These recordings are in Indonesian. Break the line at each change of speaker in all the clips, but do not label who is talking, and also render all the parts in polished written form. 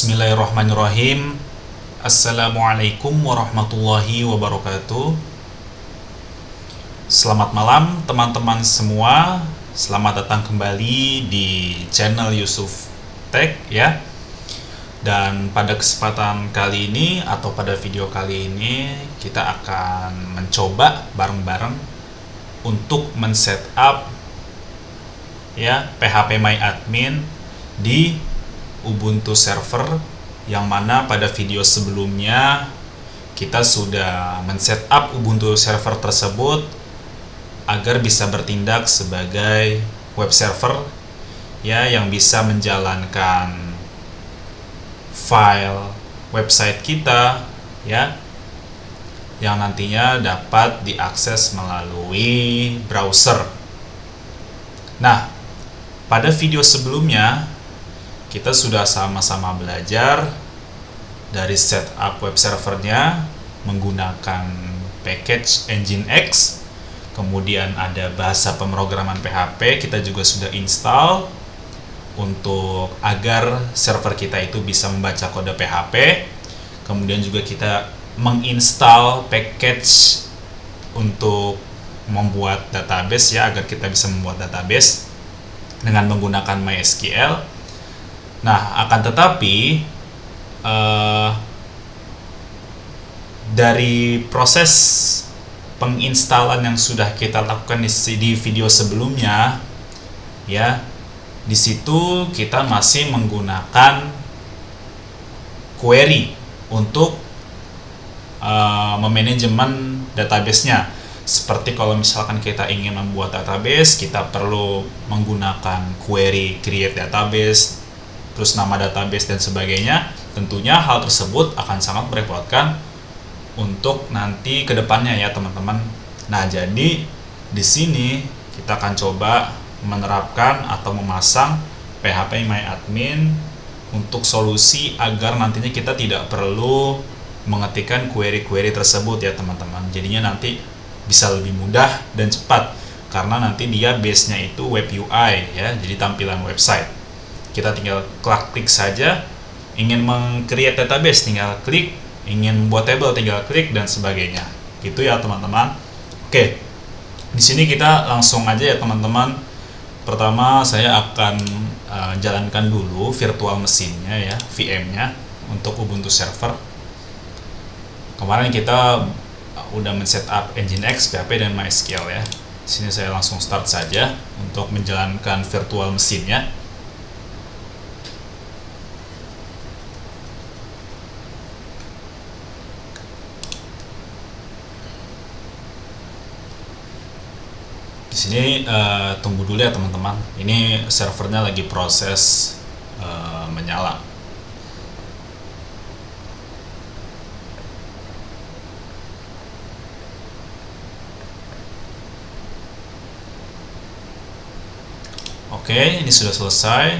Bismillahirrahmanirrahim. Assalamualaikum warahmatullahi wabarakatuh. Selamat malam teman-teman semua. Selamat datang kembali di channel Yusuf Tech ya. Dan pada kesempatan kali ini atau pada video kali ini kita akan mencoba bareng-bareng untuk men-setup ya PHP MyAdmin di Ubuntu server, yang mana pada video sebelumnya kita sudah men-setup Ubuntu server tersebut agar bisa bertindak sebagai web server ya, yang bisa menjalankan file website kita ya, yang nantinya dapat diakses melalui browser. Nah, pada video sebelumnya kita sudah sama-sama belajar dari setup web servernya menggunakan package Nginx, kemudian ada bahasa pemrograman PHP, kita juga sudah install untuk agar server kita itu bisa membaca kode PHP. Kemudian juga kita menginstal package untuk membuat database ya, agar kita bisa membuat database dengan menggunakan MySQL. Nah, akan tetapi dari proses penginstalan yang sudah kita lakukan di video sebelumnya ya, di situ kita masih menggunakan query untuk memanajemen database-nya. Seperti kalau misalkan kita ingin membuat database, kita perlu menggunakan query create database, terus nama database dan sebagainya. Tentunya hal tersebut akan sangat merepotkan untuk nanti ke depannya ya teman-teman. Nah, jadi di sini kita akan coba menerapkan atau memasang PHP MyAdmin untuk solusi agar nantinya kita tidak perlu mengetikkan query-query tersebut ya teman-teman. Jadinya nanti bisa lebih mudah dan cepat karena nanti dia base-nya itu web UI ya, jadi tampilan website. Kita tinggal klik saja, ingin meng-create database tinggal klik, ingin membuat table tinggal klik dan sebagainya. Gitu ya teman-teman. Oke. Di sini kita langsung aja ya teman-teman. Pertama saya akan jalankan dulu virtual mesinnya ya, VM-nya untuk Ubuntu server. Kemarin kita udah men-setup Nginx, PHP dan MySQL ya. Di sini saya langsung start saja untuk menjalankan virtual mesinnya. Di sini tunggu dulu ya teman-teman. Ini servernya lagi proses menyala. Oke, ini sudah selesai.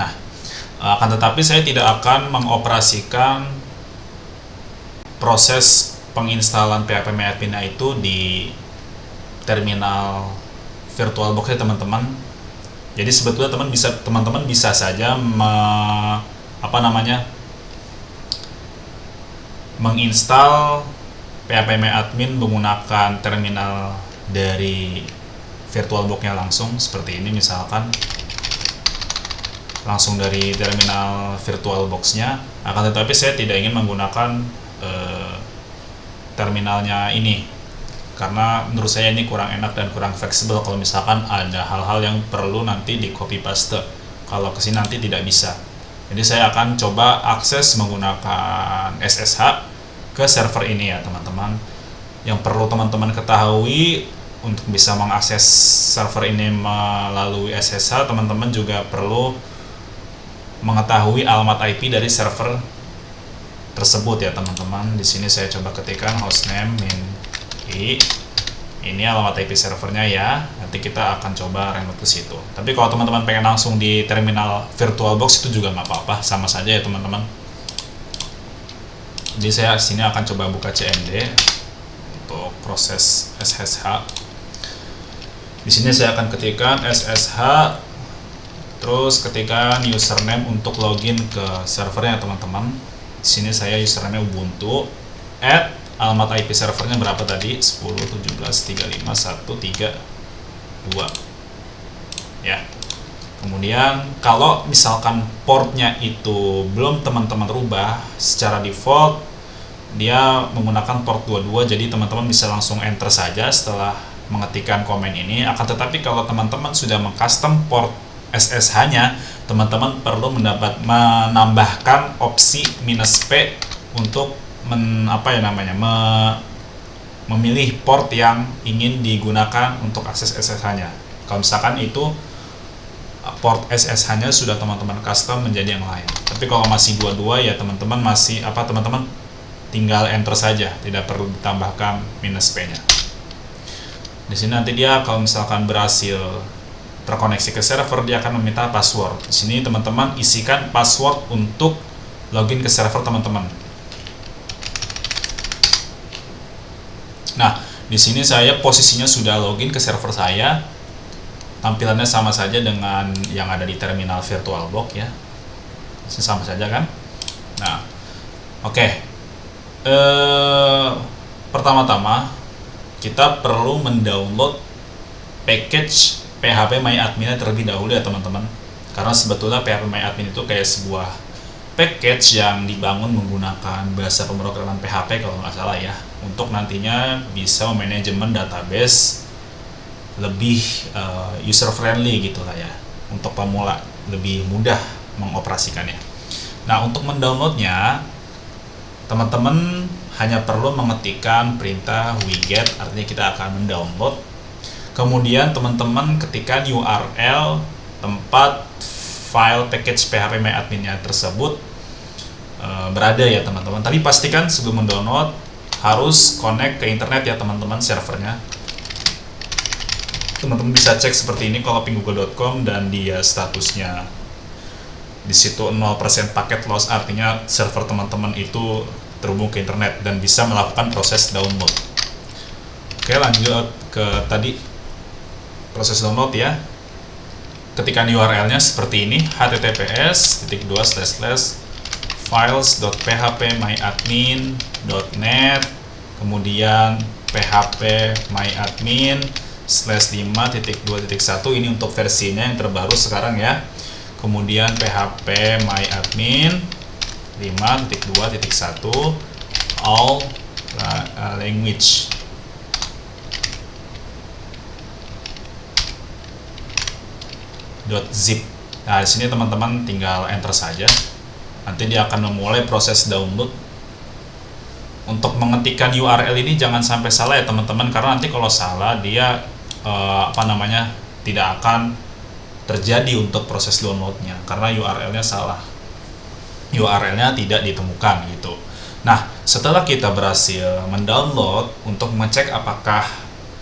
Nah, akan tetapi saya tidak akan mengoperasikan proses penginstalan PHP MyAdmin itu di terminal VirtualBox ya teman-teman. Jadi sebetulnya teman-teman bisa saja menginstal PHP MyAdmin menggunakan terminal dari VirtualBox-nya langsung seperti ini, misalkan langsung dari terminal VirtualBox-nya. Akan tetapi saya tidak ingin menggunakan terminalnya ini karena menurut saya ini kurang enak dan kurang fleksibel kalau misalkan ada hal-hal yang perlu nanti di copy paste. Kalau kesini nanti tidak bisa. Jadi saya akan coba akses menggunakan SSH ke server ini ya teman-teman. Yang perlu teman-teman ketahui, untuk bisa mengakses server ini melalui SSH, teman-teman juga perlu mengetahui alamat IP dari server tersebut ya teman-teman. Di sini saya coba ketikkan hostname ini alamat IP servernya ya. Nanti kita akan coba remote ke situ. Tapi kalau teman-teman pengen langsung di terminal VirtualBox itu juga nggak apa-apa, sama saja ya teman-teman. Jadi saya sini akan coba buka CMD untuk proses SSH. Di sini saya akan ketikkan SSH Terus ketikkan username untuk login ke servernya teman-teman. Di sini saya username Ubuntu, alamat IP servernya berapa tadi? 10.17.35.132 ya. Kemudian kalau misalkan portnya itu belum teman-teman rubah, secara default dia menggunakan port 22, jadi teman-teman bisa langsung enter saja setelah mengetikkan komen ini. Akan tetapi kalau teman-teman sudah mengcustom port SSH-nya, teman-teman perlu menambahkan opsi "-p" untuk memilih port yang ingin digunakan untuk akses SSH-nya. Kalau misalkan itu port SSH-nya sudah teman-teman custom menjadi yang lain. Tapi kalau masih 22 ya teman-teman teman-teman tinggal enter saja, tidak perlu ditambahkan "-p"-nya. Di sini nanti dia kalau misalkan berhasil terkoneksi ke server, dia akan meminta password. Di sini teman-teman isikan password untuk login ke server teman-teman. Nah, di sini saya posisinya sudah login ke server saya. Tampilannya sama saja dengan yang ada di terminal VirtualBox ya. Sama saja kan? Nah, oke. Pertama-tama kita perlu mendownload package PHP MyAdmin terlebih dahulu ya teman-teman. Karena sebetulnya PHP MyAdmin itu kayak sebuah package yang dibangun menggunakan bahasa pemrograman PHP kalau nggak salah ya, untuk nantinya bisa memanajemen database lebih user friendly gitulah ya, untuk pemula lebih mudah mengoperasikannya. Nah, untuk mendownloadnya teman-teman hanya perlu mengetikkan perintah wget, artinya kita akan mendownload. Kemudian teman-teman ketikkan URL tempat file package PHP MyAdmin-nya tersebut berada ya teman-teman. Tapi pastikan sebelum mendownload harus connect ke internet ya teman-teman, servernya. Teman-teman bisa cek seperti ini, copy google.com dan dia statusnya di situ 0% paket loss, artinya server teman-teman itu terhubung ke internet dan bisa melakukan proses download. Oke, lanjut ke tadi proses download ya. Ketikkan URL-nya seperti ini, https://files.phpMyAdmin.net, kemudian phpMyAdmin/5.2.1, ini untuk versinya yang terbaru sekarang ya. Kemudian phpMyAdmin 5.2.1 all language. .zip. Nah, di sini teman-teman tinggal enter saja. Nanti dia akan memulai proses download. Untuk mengetikkan URL ini jangan sampai salah ya teman-teman, karena nanti kalau salah dia tidak akan terjadi untuk proses downloadnya karena URL-nya salah. URL-nya tidak ditemukan gitu. Nah, setelah kita berhasil mendownload, untuk mengecek apakah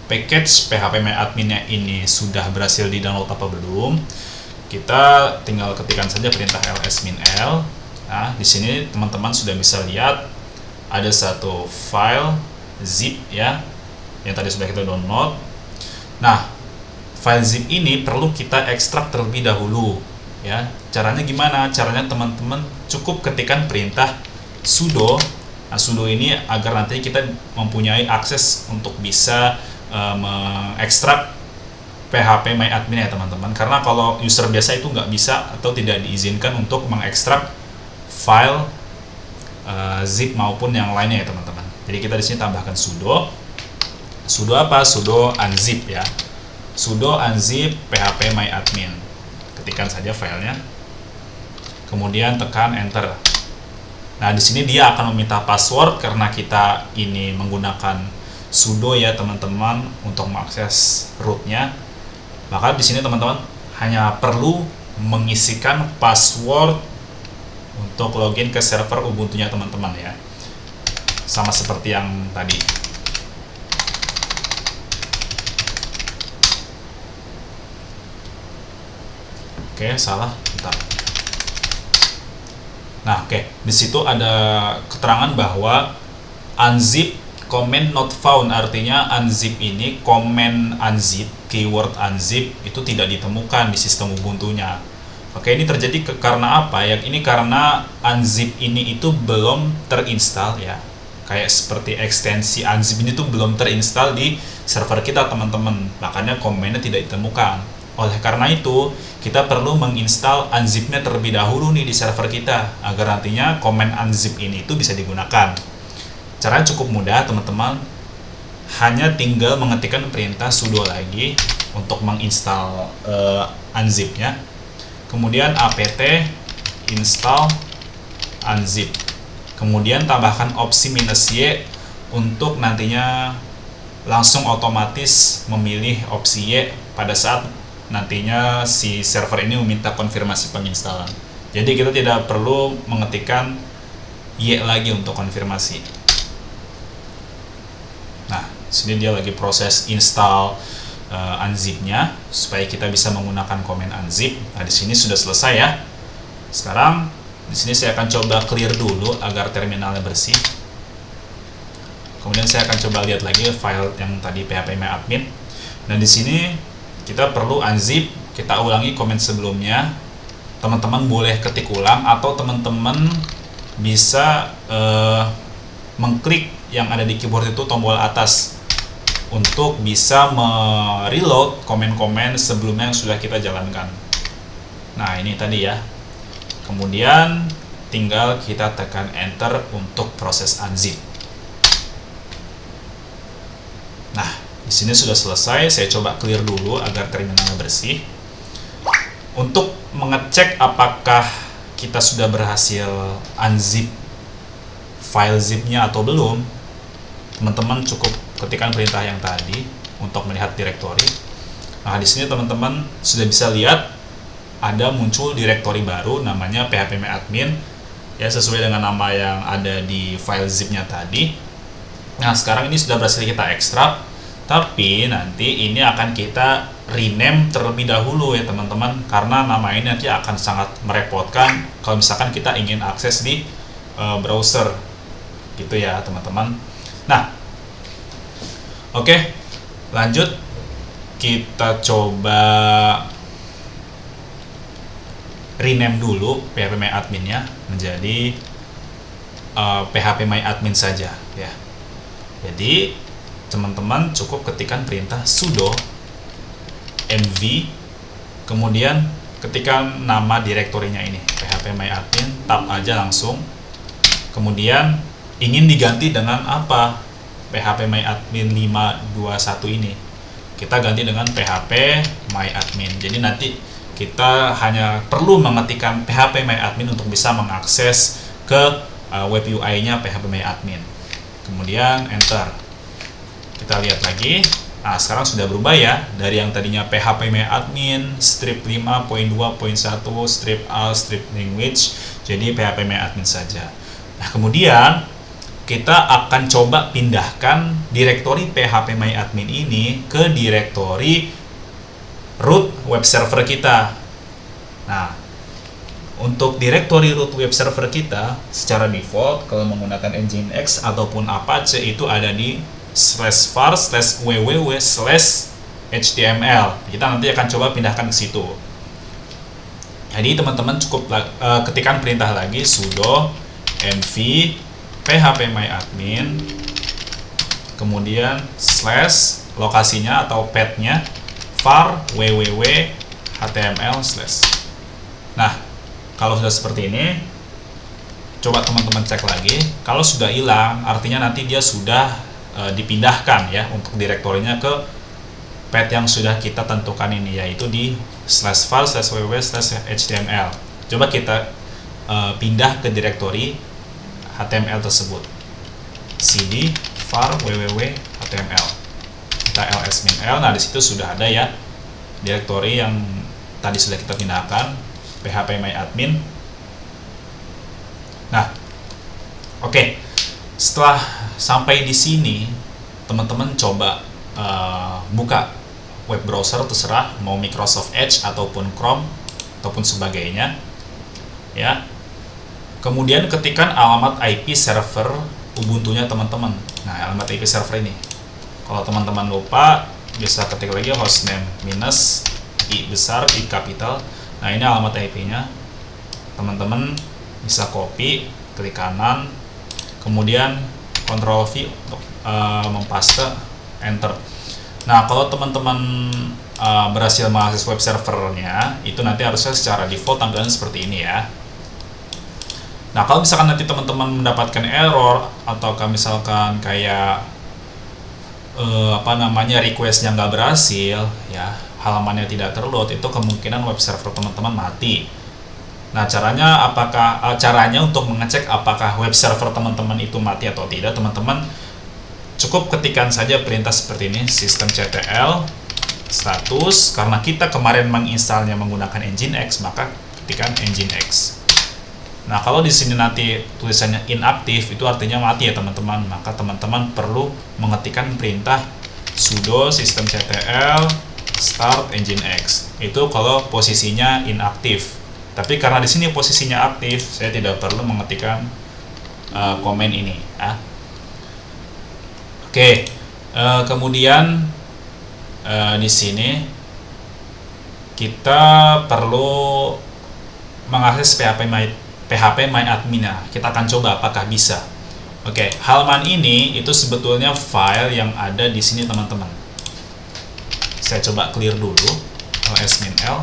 package PHP MyAdmin-nya ini sudah berhasil di-download apa belum, kita tinggal ketikkan saja perintah ls-l. Nah, di sini teman-teman sudah bisa lihat ada satu file zip ya, yang tadi sudah kita download. Nah, file zip ini perlu kita ekstrak terlebih dahulu ya. Caranya gimana? Caranya teman-teman cukup ketikkan perintah sudo. Nah, sudo ini agar nanti kita mempunyai akses untuk bisa mengekstrak PHP MyAdmin ya teman-teman, karena kalau user biasa itu nggak bisa atau tidak diizinkan untuk mengekstrak file zip maupun yang lainnya ya teman-teman. Jadi kita di sini tambahkan sudo apa? Sudo unzip ya, sudo unzip PHP MyAdmin. Ketikkan saja filenya, kemudian tekan enter. Nah, di sini dia akan meminta password karena kita ini menggunakan sudo ya teman-teman untuk mengakses rootnya. Maka di sini teman-teman hanya perlu mengisikan password untuk login ke server Ubuntu-nya teman-teman ya, sama seperti yang tadi. Oke, salah, bentar. Nah, oke, di situ ada keterangan bahwa unzip comment not found, artinya unzip ini, comment unzip, keyword unzip itu tidak ditemukan di sistem Ubuntu-nya. Oke, ini terjadi karena apa ya? Ini karena unzip ini itu belum terinstall ya. Kayak seperti ekstensi unzip ini tuh belum terinstall di server kita teman-teman. Makanya komennya tidak ditemukan. Oleh karena itu, kita perlu menginstal unzipnya terlebih dahulu nih di server kita agar nantinya komen unzip ini itu bisa digunakan. Caranya cukup mudah teman-teman. Hanya tinggal mengetikkan perintah sudo lagi untuk menginstal unzipnya. Kemudian apt install unzip. Kemudian tambahkan opsi -y untuk nantinya langsung otomatis memilih opsi Y pada saat nantinya si server ini meminta konfirmasi penginstalan. Jadi kita tidak perlu mengetikkan Y lagi untuk konfirmasi. Nah, sini dia lagi proses install unzipnya supaya kita bisa menggunakan komen unzip. Nah, di sini sudah selesai ya. Sekarang di sini saya akan coba clear dulu agar terminalnya bersih. Kemudian saya akan coba lihat lagi file yang tadi phpMyAdmin. Nah, di sini kita perlu unzip, kita ulangi komen sebelumnya. Teman-teman boleh ketik ulang atau teman-teman bisa mengklik yang ada di keyboard itu tombol atas untuk bisa mereload komen-komen sebelumnya yang sudah kita jalankan. Nah, ini tadi ya. Kemudian tinggal kita tekan enter untuk proses unzip. Nah, di sini sudah selesai. Saya coba clear dulu agar terminalnya bersih. Untuk mengecek apakah kita sudah berhasil unzip file zipnya atau belum, teman-teman cukup ketikkan perintah yang tadi untuk melihat direktori. Nah, di sini teman-teman sudah bisa lihat ada muncul direktori baru namanya phpMyAdmin ya, sesuai dengan nama yang ada di file zipnya tadi. Nah, sekarang ini sudah berhasil kita ekstrak, tapi nanti ini akan kita rename terlebih dahulu ya teman-teman, karena nama ini nanti akan sangat merepotkan kalau misalkan kita ingin akses di browser gitu ya teman-teman. Nah, oke, lanjut kita coba rename dulu phpMyAdmin-nya menjadi phpMyAdmin saja ya. Jadi teman-teman cukup ketikkan perintah sudo mv, kemudian ketikkan nama direktorinya ini phpMyAdmin, tab aja langsung. Kemudian ingin diganti dengan apa? phpMyAdmin 521 ini kita ganti dengan phpMyAdmin. Jadi nanti kita hanya perlu mengetikkan phpMyAdmin untuk bisa mengakses ke web UI-nya phpMyAdmin. Kemudian enter. Kita lihat lagi. Nah, sekarang sudah berubah ya, dari yang tadinya phpMyAdmin strip 5.2.1 strip all strip language jadi phpMyAdmin saja. Nah, kemudian kita akan coba pindahkan direktori phpMyAdmin ini ke direktori root web server kita. Nah, untuk direktori root web server kita secara default kalau menggunakan Nginx ataupun Apache itu ada di /var/www/html. Kita nanti akan coba pindahkan ke situ. Jadi teman-teman cukup ketikkan perintah lagi sudo mv phpMyAdmin, kemudian slash lokasinya atau path-nya var www.html/. Nah, kalau sudah seperti ini, coba teman-teman cek lagi. Kalau sudah hilang, artinya nanti dia sudah dipindahkan ya untuk direktorinya ke path yang sudah kita tentukan ini, yaitu di /var/www/html. Coba kita pindah ke direktori HTML tersebut. cd var www.html. Kita ls-l. Nah, di situ sudah ada ya direktori yang tadi sudah kita pindahkan, phpMyAdmin. Nah, oke. Setelah sampai di sini, teman-teman coba buka web browser, terserah mau Microsoft Edge ataupun Chrome ataupun sebagainya ya. Kemudian ketikkan alamat IP server Ubuntu-nya teman-teman. Nah, alamat IP server ini, kalau teman-teman lupa bisa ketik lagi hostname minus i besar i capital. Nah, ini alamat IP-nya. Teman-teman bisa copy, klik kanan, kemudian Ctrl V untuk mempaste, enter. Nah, kalau teman-teman berhasil mengakses web servernya, itu nanti harusnya secara default tampilan seperti ini ya. Nah, kalau misalkan nanti teman-teman mendapatkan error atau misalkan kayak requestnya nggak berhasil, ya halamannya tidak terload, itu kemungkinan web server teman-teman mati. Nah, caranya untuk mengecek apakah web server teman-teman itu mati atau tidak, teman-teman cukup ketikkan saja perintah seperti ini, systemctl status. Karena kita kemarin menginstalnya menggunakan Nginx, maka ketikkan Nginx. Nah, kalau di sini nanti tulisannya inaktif, itu artinya mati ya teman-teman. Maka teman-teman perlu mengetikkan perintah sudo systemctl start Nginx. Itu kalau posisinya inaktif. Tapi karena di sini posisinya aktif, saya tidak perlu mengetikkan komen ini. Ya. Oke, kemudian di sini kita perlu mengakses PHP My Admin. Kita akan coba apakah bisa. Oke, halaman ini itu sebetulnya file yang ada di sini teman-teman. Saya coba clear dulu ls-l.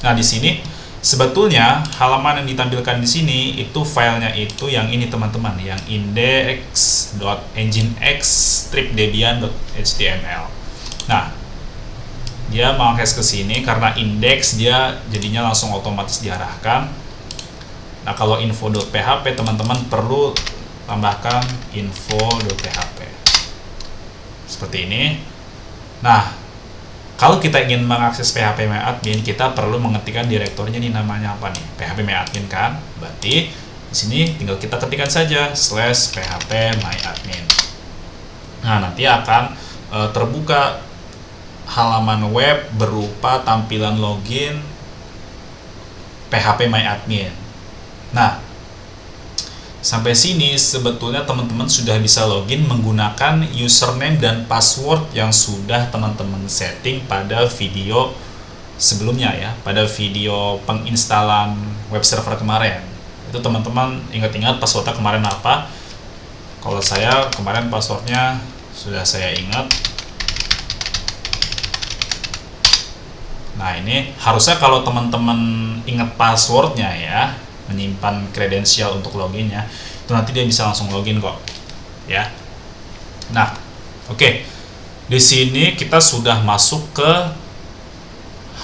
Nah, di sini sebetulnya halaman yang ditampilkan di sini itu filenya itu yang ini teman-teman, yang index.nginx-debian.html. Nah, dia mengakses ke sini karena index, dia jadinya langsung otomatis diarahkan. Nah, kalau info.php teman-teman perlu tambahkan info.php seperti ini. Nah, kalau kita ingin mengakses php-myadmin, kita perlu mengetikkan direktorinya, ini namanya apa nih? php-myadmin kan? Berarti di sini tinggal kita ketikkan saja /php-myadmin. Nah, nanti akan terbuka halaman web berupa tampilan login php-myadmin. Nah, sampai sini sebetulnya teman-teman sudah bisa login menggunakan username dan password yang sudah teman-teman setting pada video sebelumnya ya, pada video penginstalan web server kemarin. Itu teman-teman ingat-ingat passwordnya kemarin apa? Kalau saya kemarin passwordnya sudah saya ingat. Nah, ini harusnya kalau teman-teman ingat passwordnya ya, menyimpan kredensial untuk loginnya, itu nanti dia bisa langsung login kok ya. Nah, oke. Di sini kita sudah masuk ke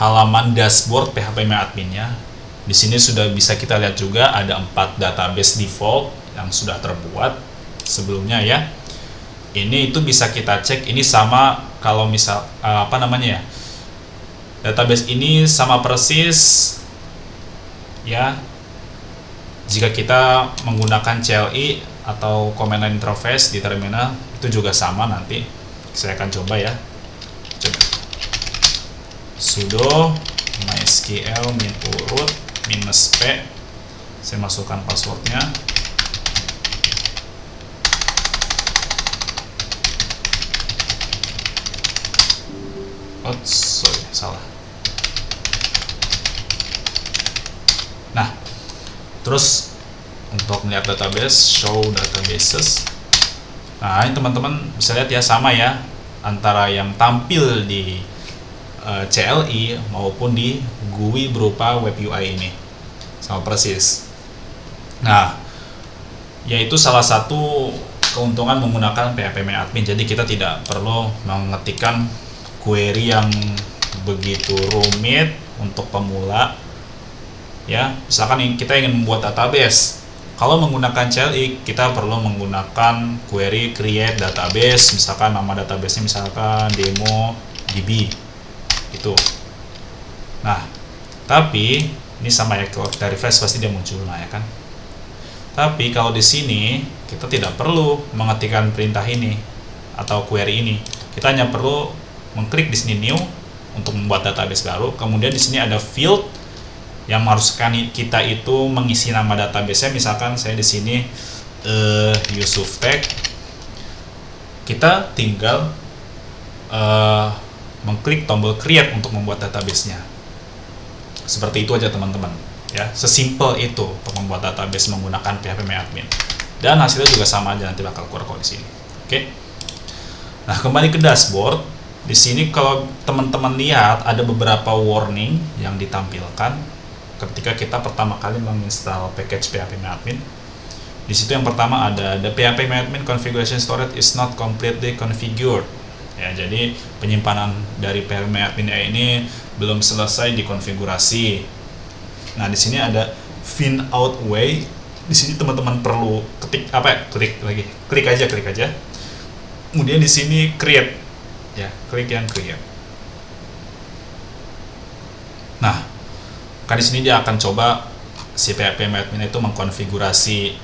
halaman dashboard php-myadmin-nya. Di sini sudah bisa kita lihat juga ada 4 database default yang sudah terbuat sebelumnya ya. Ini itu bisa kita cek, ini sama kalau misal database ini sama persis ya jika kita menggunakan CLI atau command line interface di terminal, itu juga sama. Nanti saya akan coba ya. Coba sudo mysql min urut -p, saya masukkan passwordnya. Sorry, salah. Nah, terus untuk melihat database, show databases. Nah, ini teman-teman bisa lihat ya, sama ya antara yang tampil di CLI maupun di GUI berupa web UI ini, sama persis. Nah, yaitu salah satu keuntungan menggunakan php-myadmin. Jadi kita tidak perlu mengetikkan query yang begitu rumit untuk pemula ya. Misalkan kita ingin membuat database, kalau menggunakan CLI kita perlu menggunakan query create database, misalkan nama databasenya misalkan demo db itu. Nah, tapi ini sama ya, kalau kita refresh pasti dia muncul lah ya kan. Tapi kalau di sini kita tidak perlu mengetikkan perintah ini atau query ini. Kita hanya perlu mengklik di sini new untuk membuat database baru. Kemudian di sini ada field yang mengharuskan kita itu mengisi nama database-nya. Misalkan saya di sini Yusuf Tech. Kita tinggal mengklik tombol create untuk membuat database-nya. Seperti itu aja teman-teman, ya, sesimpel itu untuk membuat database menggunakan phpMyAdmin. Dan hasilnya juga sama aja, nanti bakal keluar kok di sini. Oke. Nah, kembali ke dashboard. Di sini kalau teman-teman lihat ada beberapa warning yang ditampilkan ketika kita pertama kali menginstal package phpMyAdmin. Di situ yang pertama ada the phpMyAdmin configuration storage is not completely configured. Ya, jadi penyimpanan dari phpMyAdmin ini belum selesai dikonfigurasi. Nah, di sini ada find out way. Di sini teman-teman perlu klik aja. Kemudian di sini create, ya, klik yang create. Nah, di sini dia akan coba si phpMyAdmin itu mengkonfigurasi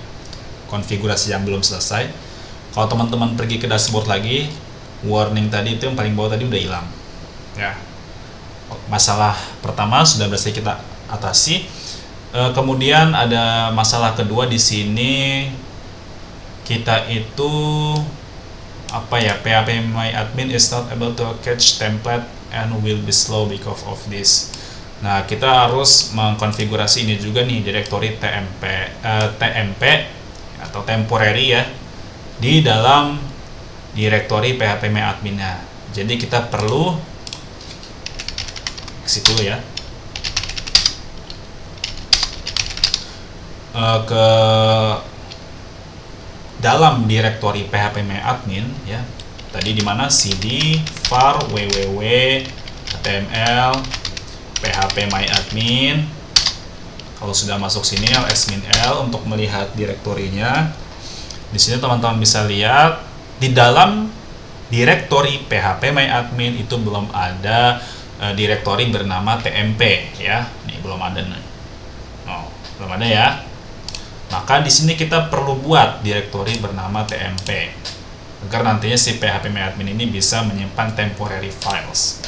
konfigurasi yang belum selesai. Kalau teman-teman pergi ke dashboard lagi, warning tadi itu yang paling bawah tadi udah hilang. Ya, masalah pertama sudah berhasil kita atasi. Kemudian ada masalah kedua di sini, kita itu phpMyAdmin is not able to catch template and will be slow because of this. Nah, kita harus mengkonfigurasi ini juga nih, direktori TMP atau temporary ya, di dalam direktori phpMyAdmin-nya. Jadi kita perlu exit dulu ya, ke dalam direktori phpMyAdmin ya. Tadi di mana cd var www html phpMyAdmin. Kalau sudah masuk sini ls-l untuk melihat direktorinya. Di sini teman-teman bisa lihat di dalam direktori phpMyAdmin itu belum ada direktori bernama tmp ya. Nih belum ada nih. Oh, belum ada ya. Maka di sini kita perlu buat direktori bernama tmp agar nantinya si phpMyAdmin ini bisa menyimpan temporary files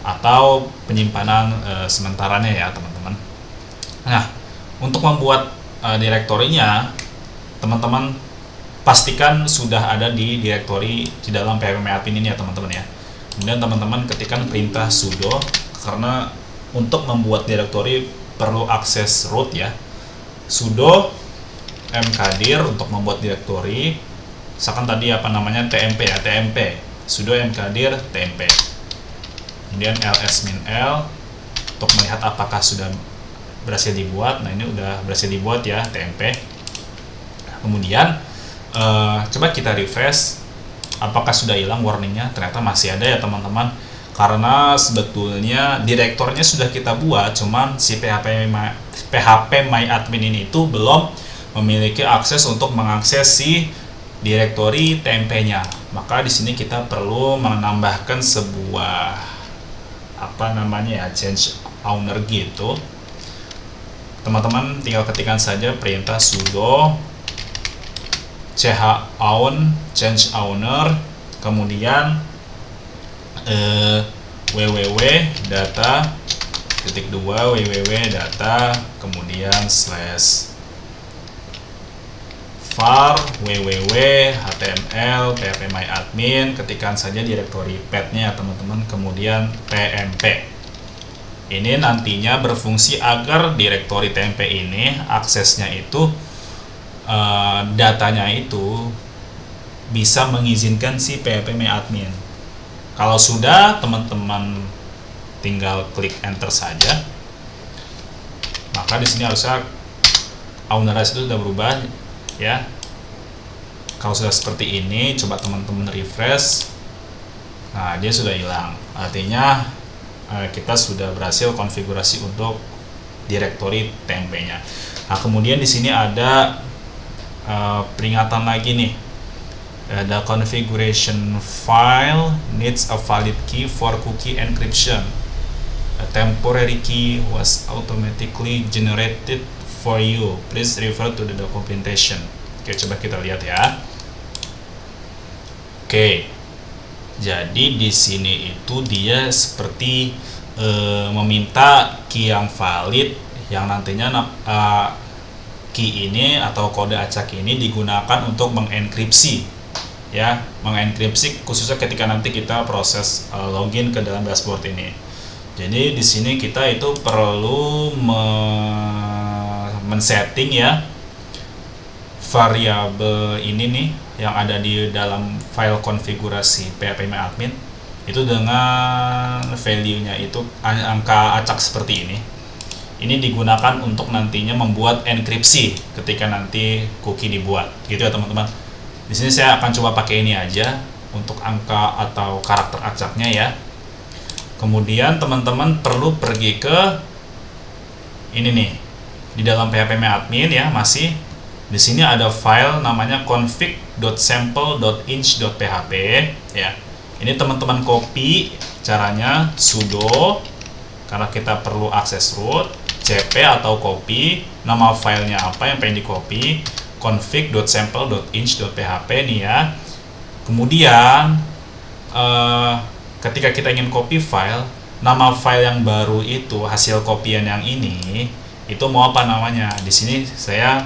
atau penyimpanan sementaranya ya teman-teman. Nah, untuk membuat direktorinya, teman-teman pastikan sudah ada di direktori di dalam phpMyAdmin ini ya teman-teman ya. Kemudian teman-teman ketikkan perintah sudo, karena untuk membuat direktori perlu akses root ya. Sudo mkdir untuk membuat direktori. Misalkan tadi tmp ya, tmp sudo mkdir tmp. Kemudian ls-l untuk melihat apakah sudah berhasil dibuat. Nah, ini udah berhasil dibuat ya, tmp. Kemudian coba kita refresh, apakah sudah hilang warningnya? Ternyata masih ada ya teman-teman, karena sebetulnya direktornya sudah kita buat, cuman si phpMyAdmin ini itu belum memiliki akses untuk mengakses si direktori tmp-nya. Maka di sini kita perlu menambahkan sebuah change owner gitu. Teman-teman tinggal ketikkan saja perintah sudo chown change owner, kemudian www.data www.data kemudian /var www.html phpMyAdmin, ketikkan saja direktori path-nya teman-teman, kemudian tmp. Ini nantinya berfungsi agar direktori tmp ini aksesnya itu datanya itu bisa mengizinkan si phpMyAdmin. Kalau sudah, teman-teman tinggal klik enter saja. Maka di sini harusnya owner itu sudah berubah ya. Kalau sudah seperti ini, coba teman-teman refresh. Nah, dia sudah hilang. Artinya kita sudah berhasil konfigurasi untuk direktori tmp-nya. Nah, kemudian di sini ada peringatan lagi nih. The configuration file needs a valid key for cookie encryption. A temporary key was automatically generated for you. Please refer to the documentation. Oke, coba kita lihat ya. Oke. Jadi di sini itu dia seperti meminta key yang valid, yang nantinya key ini atau kode acak ini digunakan untuk mengenkripsi ya, mengenkripsi khususnya ketika nanti kita proses login ke dalam dashboard ini. Jadi di sini kita itu perlu men-setting ya variabel ini nih yang ada di dalam file konfigurasi phpMyAdmin itu dengan value-nya itu angka acak seperti ini. Ini digunakan untuk nantinya membuat enkripsi ketika nanti cookie dibuat, gitu ya teman-teman. Di sini saya akan coba pakai ini aja untuk angka atau karakter acaknya ya. Kemudian teman-teman perlu pergi ke ini nih, di dalam phpMyAdmin ya, masih di sini ada file namanya config.sample.inch.php ya. Ini teman-teman copy, caranya sudo, karena kita perlu akses root, cp atau copy, nama filenya apa yang pengen di copy, config.sample.inch.php nih ya. Kemudian ketika kita ingin copy file, nama file yang baru itu, hasil kopian yang ini, itu mau apa namanya? Di sini saya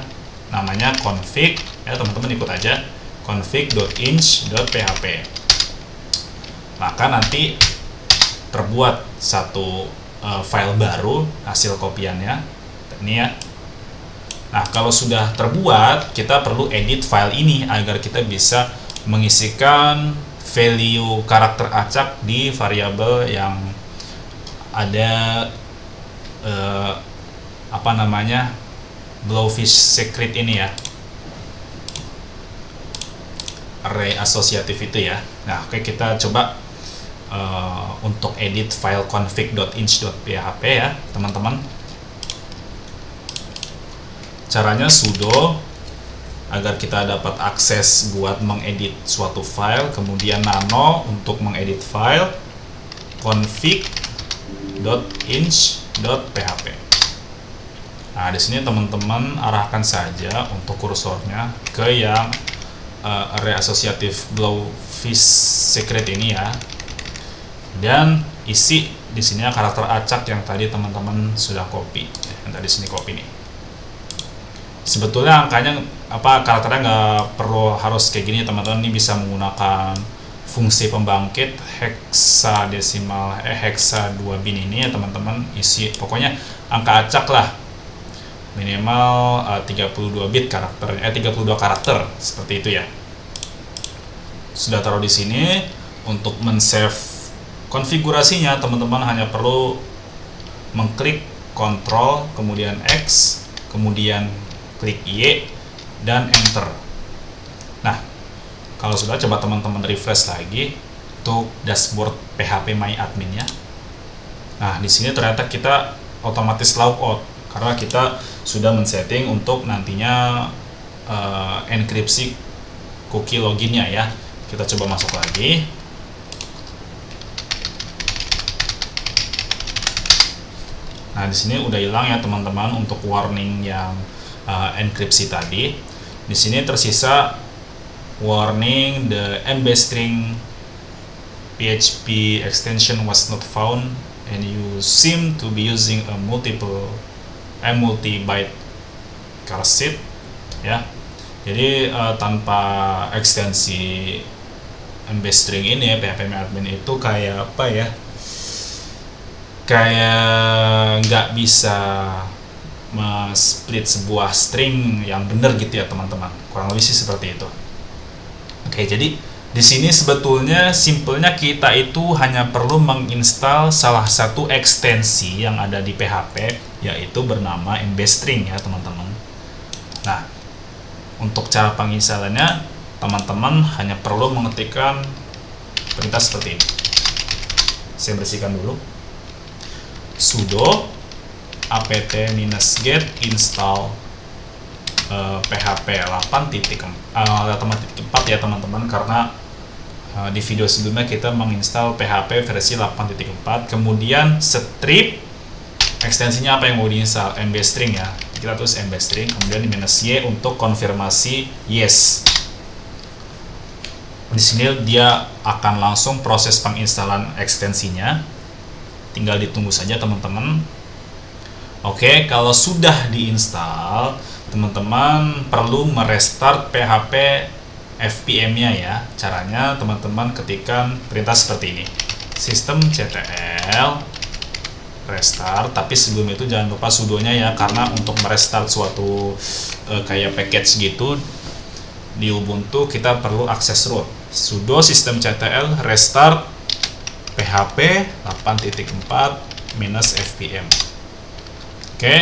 namanya config, ya teman-teman ikut aja, config.inch.php. Maka nanti terbuat satu file baru hasil kopiannya, ini ya. Nah, kalau sudah terbuat, kita perlu edit file ini agar kita bisa mengisikan value karakter acak di variabel yang ada apa namanya, Blowfish secret ini ya, array asosiatif itu ya. Nah, oke, kita coba untuk edit file config.inch.php ya teman-teman. Caranya sudo agar kita dapat akses buat mengedit suatu file, kemudian nano untuk mengedit file, config.inch.php. Nah, di sini teman-teman arahkan saja untuk kursornya ke yang array asosiatif Blowfish secret ini ya. Dan isi di sini karakter acak yang tadi teman-teman sudah copy, yang tadi sini copy nih. Sebetulnya angkanya karakternya nggak perlu harus kayak gini teman-teman. Ini bisa menggunakan fungsi pembangkit heksadesimal heksa 2 bin ini ya teman-teman. Isi pokoknya angka acak lah, minimal 32 bit karakternya, 32 karakter seperti itu ya. Sudah taruh di sini. Untuk men-save konfigurasinya teman-teman hanya perlu mengklik Ctrl kemudian X kemudian klik Y dan enter. Nah, kalau sudah, coba teman-teman refresh lagi untuk dashboard phpMyAdmin ya. Nah, di sini ternyata kita otomatis logout karena kita sudah men-setting untuk nantinya enkripsi cookie loginnya ya. Kita coba masuk lagi. Nah, di sini udah hilang ya teman-teman untuk warning yang enkripsi tadi. Di sini tersisa warning the MB string PHP extension was not found and you seem to be using a multi-byte charset ya. Jadi tanpa ekstensi MB string ini ya, phpMyAdmin itu kayak apa ya? Kayak nggak bisa split sebuah string yang benar gitu ya teman-teman, kurang lebih sih seperti itu. Oke, jadi di sini sebetulnya simpelnya kita itu hanya perlu menginstal salah satu ekstensi yang ada di PHP, yaitu bernama mbstring ya teman-teman. Nah, untuk cara penginstalannya teman-teman hanya perlu mengetikkan perintah seperti ini. Saya bersihkan dulu. Sudo apt-get install php 8.4 ya teman-teman, karena di video sebelumnya kita menginstal PHP versi 8.4. kemudian strip ekstensinya apa yang mau diinstal, mbstring ya, kita tulis mbstring kemudian -y untuk konfirmasi yes. Di sini dia akan langsung proses penginstalan ekstensinya, tinggal ditunggu saja teman-teman. Oke, kalau sudah diinstal, teman-teman perlu merestart PHP FPM-nya ya. Caranya teman-teman ketikkan perintah seperti ini. Systemctl restart, tapi sebelum itu jangan lupa sudonya ya, karena untuk merestart suatu kayak package gitu di Ubuntu kita perlu akses root. Sudo systemctl restart php 8.4 -fpm. Oke,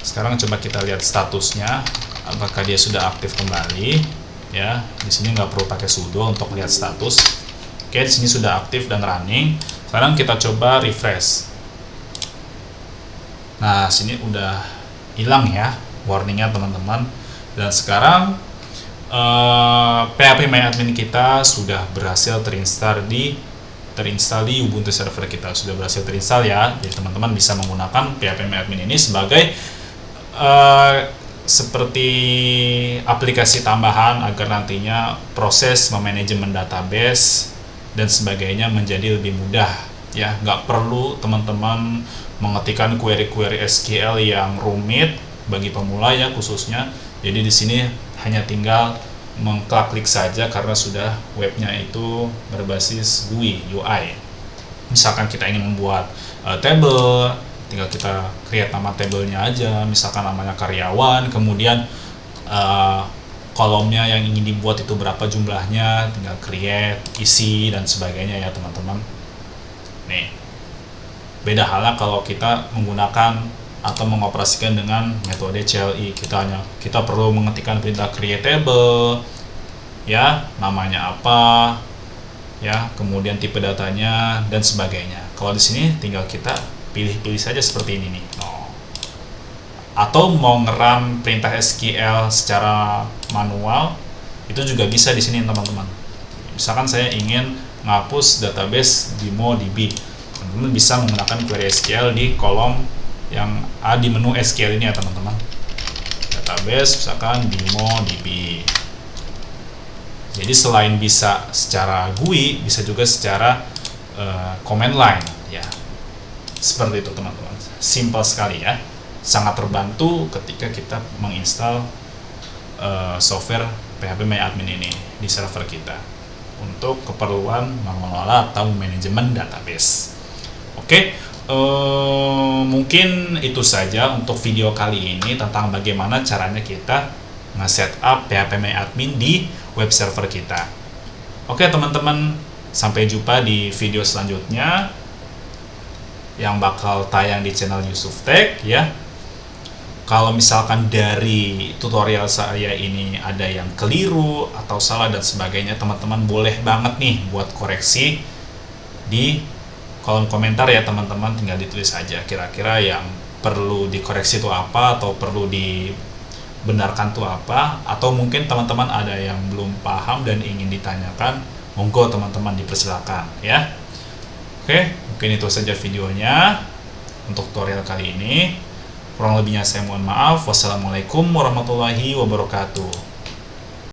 sekarang coba kita lihat statusnya apakah dia sudah aktif kembali ya. Di sini nggak perlu pakai sudo untuk lihat status. Oke, di sini sudah aktif dan running. Sekarang kita coba refresh. Nah, sini udah hilang ya warningnya teman-teman. Dan sekarang phpMyAdmin kita sudah berhasil terinstall di Ubuntu server kita, sudah berhasil terinstall ya. Jadi teman-teman bisa menggunakan phpMyAdmin ini sebagai seperti aplikasi tambahan agar nantinya proses memanajemen database dan sebagainya menjadi lebih mudah ya. Nggak perlu teman-teman mengetikkan query-query SQL yang rumit bagi pemula ya khususnya. Jadi di sini hanya tinggal mengklik saja karena sudah webnya itu berbasis GUI UI. Misalkan kita ingin membuat table, tinggal kita create nama tabelnya aja, misalkan namanya karyawan, kemudian kolomnya yang ingin dibuat itu berapa jumlahnya, tinggal create, isi dan sebagainya ya teman-teman. Nih, beda halnya kalau kita menggunakan atau mengoperasikan dengan metode CLI. Kita perlu mengetikkan perintah create table ya, namanya apa ya, kemudian tipe datanya dan sebagainya. Kalau di sini tinggal kita pilih-pilih saja seperti ini nih. Atau mau ngeram perintah SQL secara manual itu juga bisa di sini teman-teman. Misalkan saya ingin menghapus database DymoDB, teman-teman bisa menggunakan query SQL di kolom yang ada di menu SQL ini ya teman-teman. Database misalkan DymoDB. Jadi selain bisa secara GUI, bisa juga secara command line ya. Seperti itu teman-teman. Simple sekali ya. Sangat terbantu ketika kita menginstal software phpMyAdmin ini di server kita untuk keperluan mengelola atau manajemen database. Oke. Mungkin itu saja untuk video kali ini tentang bagaimana caranya kita nge-setup phpMyAdmin di web server kita. Oke teman-teman, sampai jumpa di video selanjutnya yang bakal tayang di channel Yusuf Tech ya. Kalau misalkan dari tutorial saya ini ada yang keliru atau salah dan sebagainya, teman-teman boleh banget nih buat koreksi di kolom komentar ya teman-teman. Tinggal ditulis saja kira-kira yang perlu dikoreksi itu apa, atau perlu dibenarkan itu apa, atau mungkin teman-teman ada yang belum paham dan ingin ditanyakan, monggo teman-teman dipersilakan ya. Oke, mungkin itu saja videonya untuk tutorial kali ini. Kurang lebihnya saya mohon maaf. Wassalamualaikum warahmatullahi wabarakatuh.